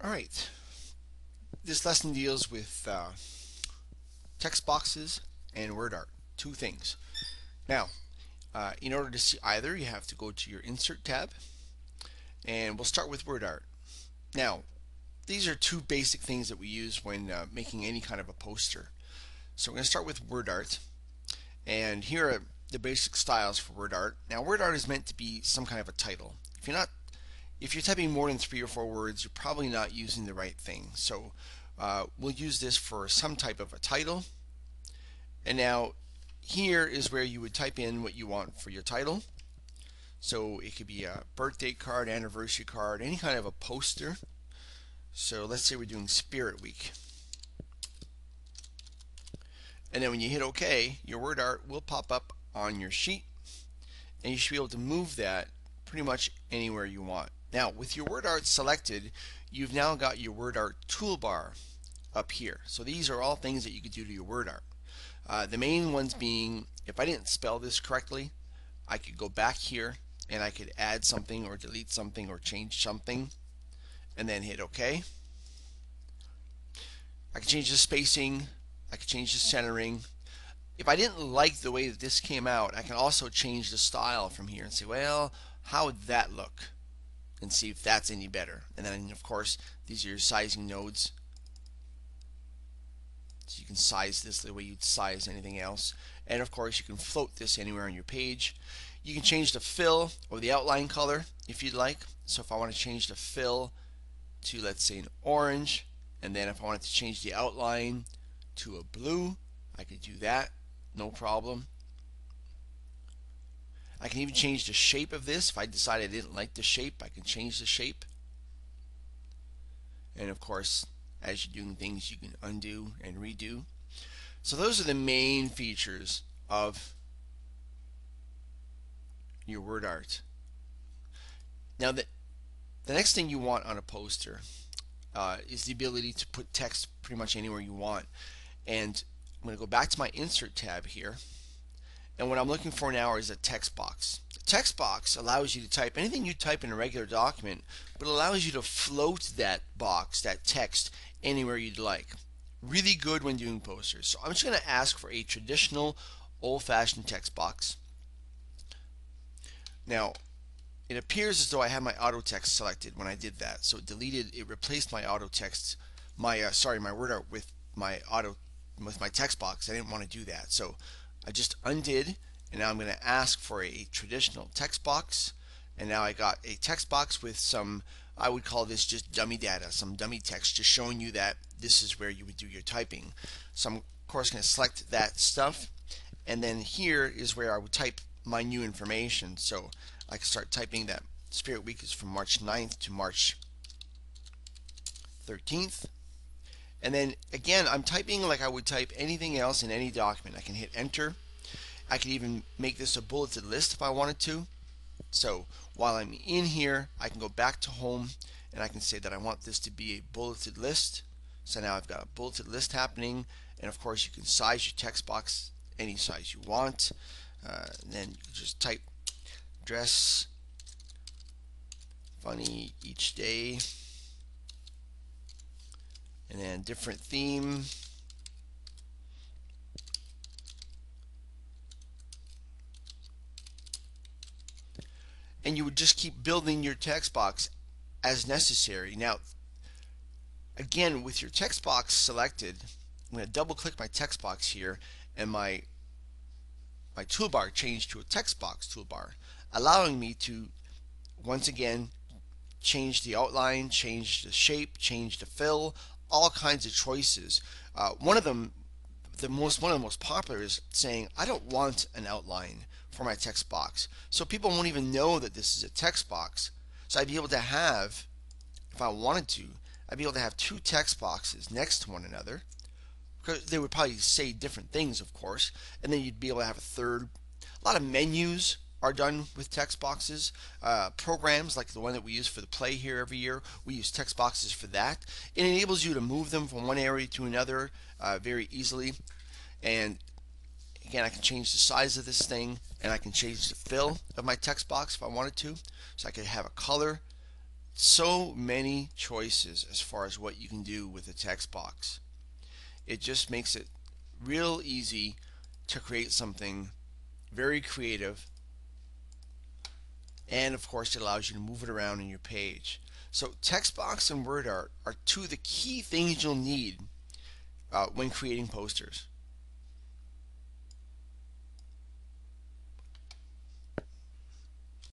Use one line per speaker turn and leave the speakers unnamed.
Alright, this lesson deals with text boxes and word art. Two things. Now, in order to see either, you have to go to your Insert tab, and we'll start with word art. Now, these are two basic things that we use when making any kind of a poster. So we're going to start with word art, and here are the basic styles for word art. Now, word art is meant to be some kind of a title. If you're typing more than 3 or 4 words, you're probably not using the right thing. So we'll use this for some type of a title. And now here is where you would type in what you want for your title. So it could be a birthday card, anniversary card, any kind of a poster. So let's say we're doing Spirit Week. And then when you hit OK, your word art will pop up on your sheet, and you should be able to move that pretty much anywhere you want. Now, with your word art selected, you've now got your word art toolbar up here. So these are all things that you could do to your word art. The main ones being, if I didn't spell this correctly, I could go back here and I could add something or delete something or change something and then hit OK. I can change the spacing, I can change the centering. If I didn't like the way that this came out, I can also change the style from here and say, well, how would that look? And see if that's any better. And then, of course, these are your sizing nodes. So you can size this the way you'd size anything else. And of course, you can float this anywhere on your page. You can change the fill or the outline color if you'd like. So if I want to change the fill to, let's say, an orange, and then if I wanted to change the outline to a blue, I could do that, no problem. I can even change the shape of this. If I decide I didn't like the shape, I can change the shape. And of course, as you're doing things, you can undo and redo. So those are the main features of your word art. Now, the next thing you want on a poster is the ability to put text pretty much anywhere you want. And I'm going to go back to my Insert tab here. And what I'm looking for now is a text box. A text box allows you to type anything you type in a regular document, but allows you to float that box, that text, anywhere you'd like. Really good when doing posters. So I'm just going to ask for a traditional old-fashioned text box. Now, it appears as though I had my auto text selected when I did that. So it replaced my auto text, my word art with my text box. I didn't want to do that. So I just undid, and now I'm going to ask for a traditional text box, and now I got a text box with some, I would call this just dummy data, some dummy text, just showing you that this is where you would do your typing. So I'm of course going to select that stuff, and then here is where I would type my new information. So I can start typing that Spirit Week is from March 9th to March 13th. And then again, I'm typing like I would type anything else in any document. I can hit enter. I can even make this a bulleted list if I wanted to. So while I'm in here, I can go back to home and I can say that I want this to be a bulleted list. So now I've got a bulleted list happening, and of course you can size your text box any size you want. Then you can just type dress funny each day, and then different theme. And you would just keep building your text box as necessary. Now, again, with your text box selected, I'm going to double click my text box here, and my toolbar changed to a text box toolbar, allowing me to once again change the outline, change the shape, change the fill, all kinds of choices. One of the most popular is saying I don't want an outline for my text box, so people won't even know that this is a text box. So I'd be able to have, if I wanted to, I'd be able to have two text boxes next to one another, because they would probably say different things, of course, and then you'd be able to have a third. A lot of menus are done with text boxes. Programs like the one that we use for the play here every year, we use text boxes for that. It enables you to move them from one area to another very easily. And again, I can change the size of this thing, and I can change the fill of my text box if I wanted to. So I could have a color so many choices as far as what you can do with a text box. It just makes it real easy to create something very creative, and of course it allows you to move it around in your page. So Textbox and Wordart are two of the key things you'll need when creating posters.